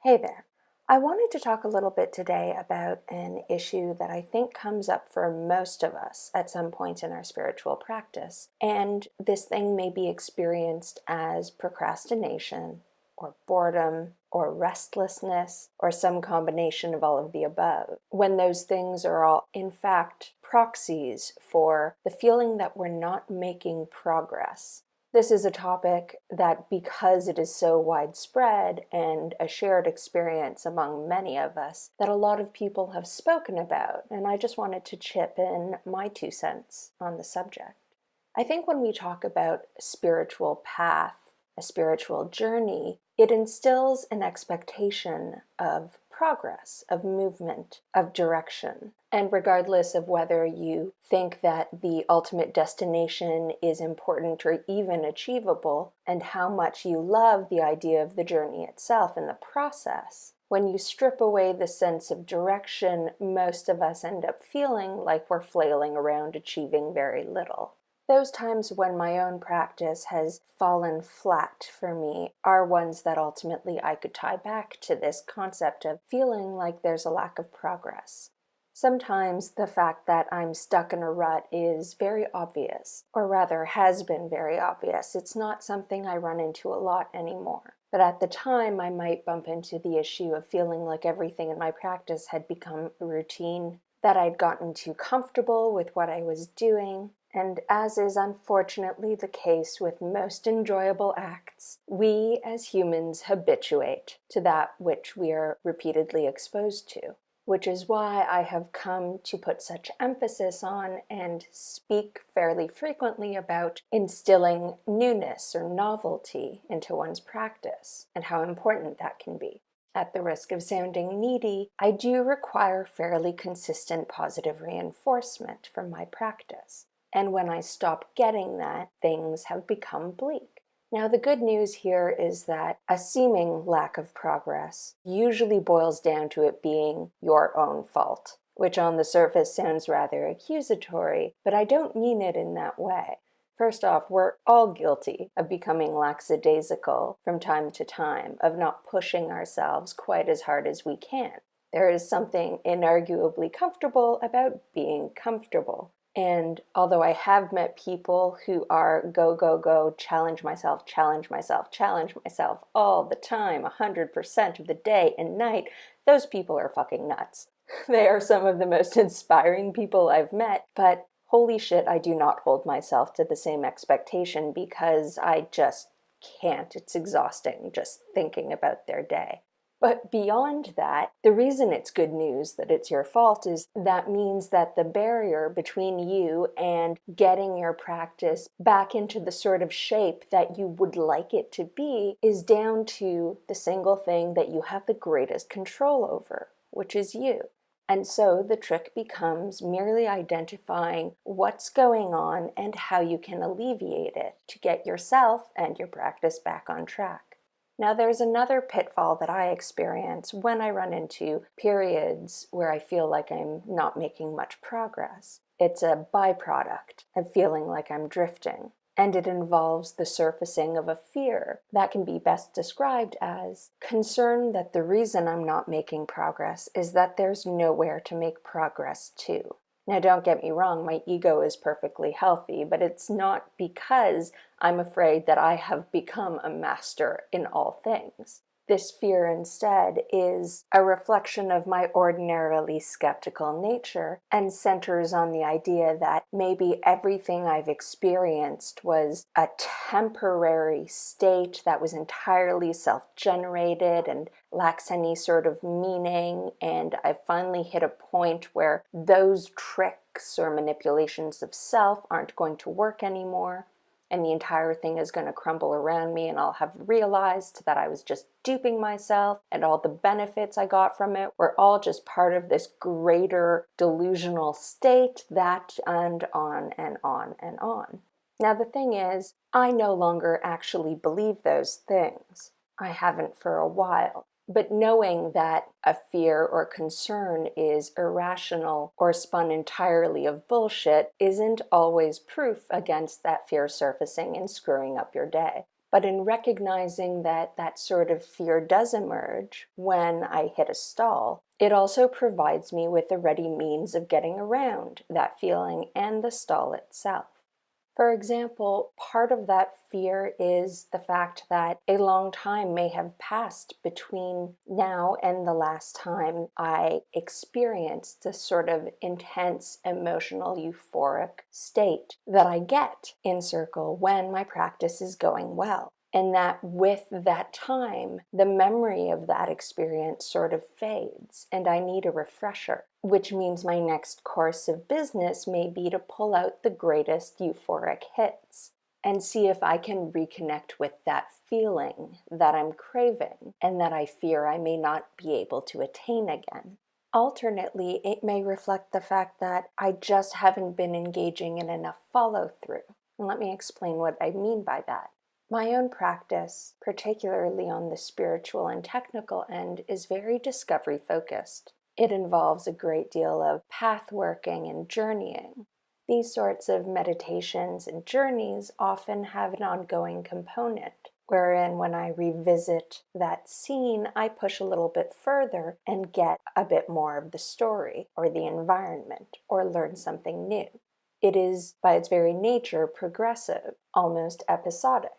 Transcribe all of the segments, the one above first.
Hey there. I wanted to talk a little bit today about an issue that I think comes up for most of us at some point in our spiritual practice. And this thing may be experienced as procrastination, or boredom, or restlessness, or some combination of all of the above, when those things are all, in fact, proxies for the feeling that we're not making progress. This is a topic that, because it is so widespread and a shared experience among many of us, that a lot of people have spoken about, and I just wanted to chip in my 2 cents on the subject. I think when we talk about spiritual path, a spiritual journey, it instills an expectation of progress, of movement, of direction. And regardless of whether you think that the ultimate destination is important or even achievable, and how much you love the idea of the journey itself and the process, when you strip away the sense of direction, most of us end up feeling like we're flailing around achieving very little. Those times when my own practice has fallen flat for me are ones that ultimately I could tie back to this concept of feeling like there's a lack of progress. Sometimes the fact that I'm stuck in a rut is very obvious, or rather has been very obvious. It's not something I run into a lot anymore. But at the time, I might bump into the issue of feeling like everything in my practice had become routine, that I'd gotten too comfortable with what I was doing. And as is unfortunately the case with most enjoyable acts, we as humans habituate to that which we are repeatedly exposed to, which is why I have come to put such emphasis on and speak fairly frequently about instilling newness or novelty into one's practice and how important that can be. At the risk of sounding needy, I do require fairly consistent positive reinforcement from my practice. And when I stop getting that, things have become bleak. Now, the good news here is that a seeming lack of progress usually boils down to it being your own fault, which on the surface sounds rather accusatory, but I don't mean it in that way. First off, we're all guilty of becoming lackadaisical from time to time, of not pushing ourselves quite as hard as we can. There is something inarguably comfortable about being comfortable. And although I have met people who are go, go, go, challenge myself, challenge myself, challenge myself all the time, 100% of the day and night, those people are fucking nuts. They are some of the most inspiring people I've met, but holy shit, I do not hold myself to the same expectation because I just can't. It's exhausting just thinking about their day. But beyond that, the reason it's good news that it's your fault is that means that the barrier between you and getting your practice back into the sort of shape that you would like it to be is down to the single thing that you have the greatest control over, which is you. And so the trick becomes merely identifying what's going on and how you can alleviate it to get yourself and your practice back on track. Now, there's another pitfall that I experience when I run into periods where I feel like I'm not making much progress. It's a byproduct of feeling like I'm drifting, and it involves the surfacing of a fear that can be best described as concern that the reason I'm not making progress is that there's nowhere to make progress to. Now, don't get me wrong, my ego is perfectly healthy, but it's not because I'm afraid that I have become a master in all things. This fear instead is a reflection of my ordinarily skeptical nature and centers on the idea that maybe everything I've experienced was a temporary state that was entirely self-generated and lacks any sort of meaning, and I've finally hit a point where those tricks or manipulations of self aren't going to work anymore, and the entire thing is going to crumble around me, and I'll have realized that I was just duping myself, and all the benefits I got from it were all just part of this greater delusional state, that, and on and on and on. Now, the thing is, I no longer actually believe those things. I haven't for a while. But knowing that a fear or concern is irrational or spun entirely of bullshit isn't always proof against that fear surfacing and screwing up your day. But in recognizing that that sort of fear does emerge when I hit a stall, it also provides me with a ready means of getting around that feeling and the stall itself. For example, part of that fear is the fact that a long time may have passed between now and the last time I experienced the sort of intense emotional euphoric state that I get in circle when my practice is going well. And that with that time, the memory of that experience sort of fades, and I need a refresher, which means my next course of business may be to pull out the greatest euphoric hits and see if I can reconnect with that feeling that I'm craving and that I fear I may not be able to attain again. Alternately, it may reflect the fact that I just haven't been engaging in enough follow-through. And let me explain what I mean by that. My own practice, particularly on the spiritual and technical end, is very discovery-focused. It involves a great deal of path working and journeying. These sorts of meditations and journeys often have an ongoing component, wherein when I revisit that scene, I push a little bit further and get a bit more of the story or the environment or learn something new. It is, by its very nature, progressive, almost episodic,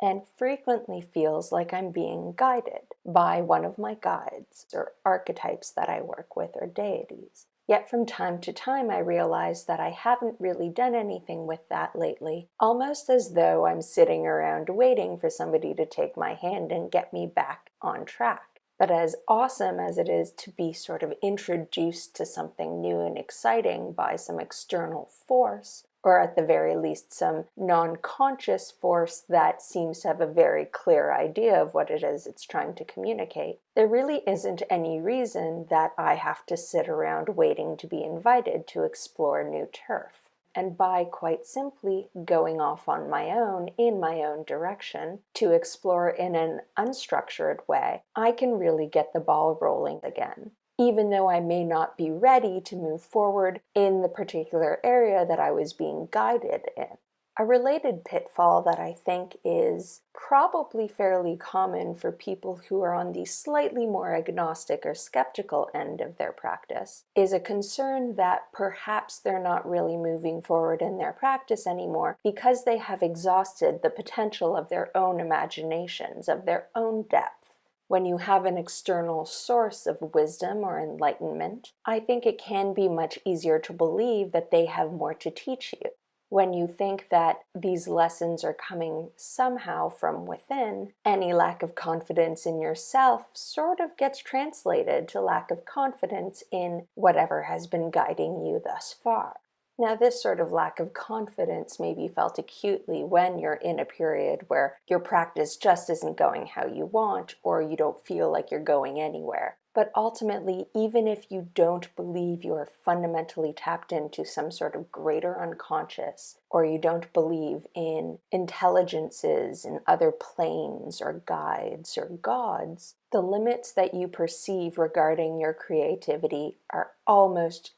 and frequently feels like I'm being guided by one of my guides or archetypes that I work with or deities. Yet from time to time I realize that I haven't really done anything with that lately, almost as though I'm sitting around waiting for somebody to take my hand and get me back on track. But as awesome as it is to be sort of introduced to something new and exciting by some external force, or at the very least some non-conscious force that seems to have a very clear idea of what it is it's trying to communicate, there really isn't any reason that I have to sit around waiting to be invited to explore new turf. And by quite simply going off on my own, in my own direction, to explore in an unstructured way, I can really get the ball rolling again, even though I may not be ready to move forward in the particular area that I was being guided in. A related pitfall that I think is probably fairly common for people who are on the slightly more agnostic or skeptical end of their practice is a concern that perhaps they're not really moving forward in their practice anymore because they have exhausted the potential of their own imaginations, of their own depth. When you have an external source of wisdom or enlightenment, I think it can be much easier to believe that they have more to teach you. When you think that these lessons are coming somehow from within, any lack of confidence in yourself sort of gets translated to lack of confidence in whatever has been guiding you thus far. Now, this sort of lack of confidence may be felt acutely when you're in a period where your practice just isn't going how you want, or you don't feel like you're going anywhere. But ultimately, even if you don't believe you're fundamentally tapped into some sort of greater unconscious, or you don't believe in intelligences in other planes or guides or gods, the limits that you perceive regarding your creativity are almost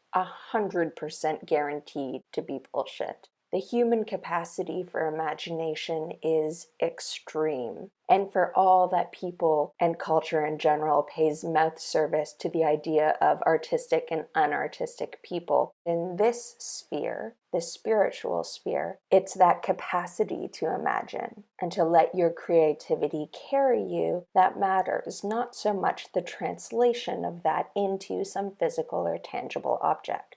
100% guaranteed to be bullshit. The human capacity for imagination is extreme, and for all that people and culture in general pays mouth service to the idea of artistic and unartistic people, in this sphere, the spiritual sphere, it's that capacity to imagine and to let your creativity carry you that matters, not so much the translation of that into some physical or tangible object.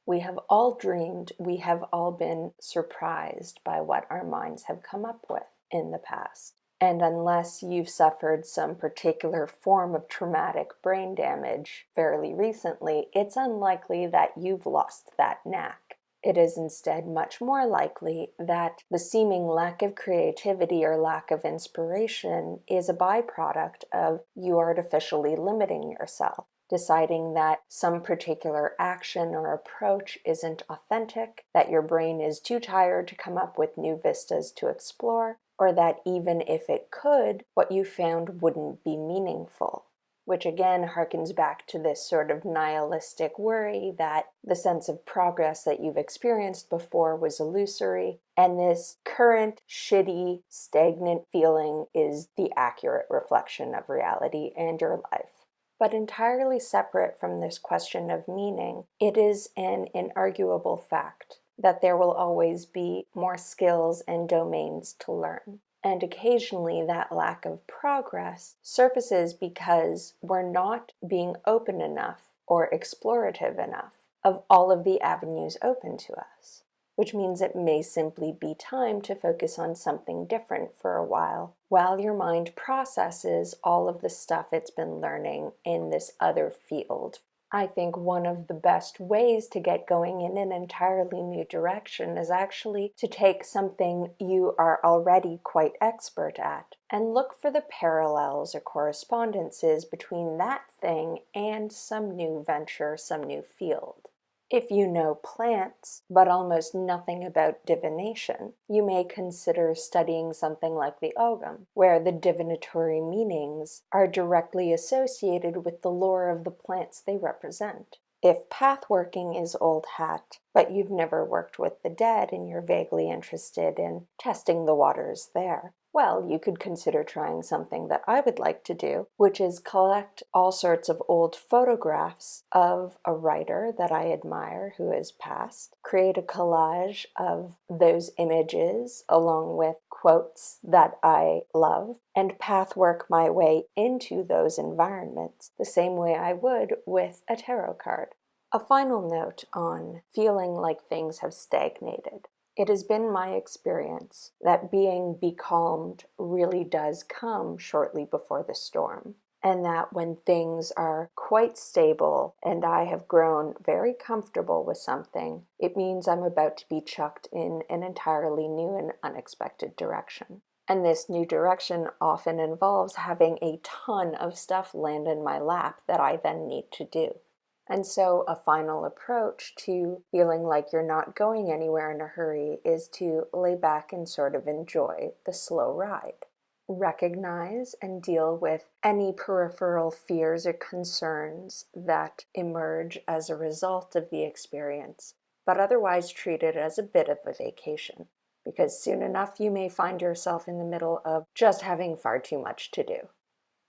We have all dreamed, we have all been surprised by what our minds have come up with in the past. And unless you've suffered some particular form of traumatic brain damage fairly recently, it's unlikely that you've lost that knack. It is instead much more likely that the seeming lack of creativity or lack of inspiration is a byproduct of you artificially limiting yourself, deciding that some particular action or approach isn't authentic, that your brain is too tired to come up with new vistas to explore, or that even if it could, what you found wouldn't be meaningful. which again harkens back to this sort of nihilistic worry that the sense of progress that you've experienced before was illusory, and this current shitty, stagnant feeling is the accurate reflection of reality and your life. But entirely separate from this question of meaning, it is an inarguable fact that there will always be more skills and domains to learn. And occasionally that lack of progress surfaces because we're not being open enough or explorative enough of all of the avenues open to us, which means it may simply be time to focus on something different for a while your mind processes all of the stuff it's been learning in this other field. I think one of the best ways to get going in an entirely new direction is actually to take something you are already quite expert at and look for the parallels or correspondences between that thing and some new venture, some new field. If you know plants, but almost nothing about divination, you may consider studying something like the Ogam, where the divinatory meanings are directly associated with the lore of the plants they represent. If pathworking is old hat, but you've never worked with the dead and you're vaguely interested in testing the waters there, well, you could consider trying something that I would like to do, which is collect all sorts of old photographs of a writer that I admire who has passed, create a collage of those images along with quotes that I love, and pathwork my way into those environments the same way I would with a tarot card. A final note on feeling like things have stagnated. It has been my experience that being becalmed really does come shortly before the storm, and that when things are quite stable and I have grown very comfortable with something, it means I'm about to be chucked in an entirely new and unexpected direction. And this new direction often involves having a ton of stuff land in my lap that I then need to do. And so a final approach to feeling like you're not going anywhere in a hurry is to lay back and sort of enjoy the slow ride. Recognize and deal with any peripheral fears or concerns that emerge as a result of the experience, but otherwise treat it as a bit of a vacation, because soon enough you may find yourself in the middle of just having far too much to do.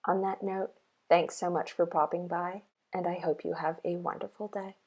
On that note, thanks so much for popping by, and I hope you have a wonderful day.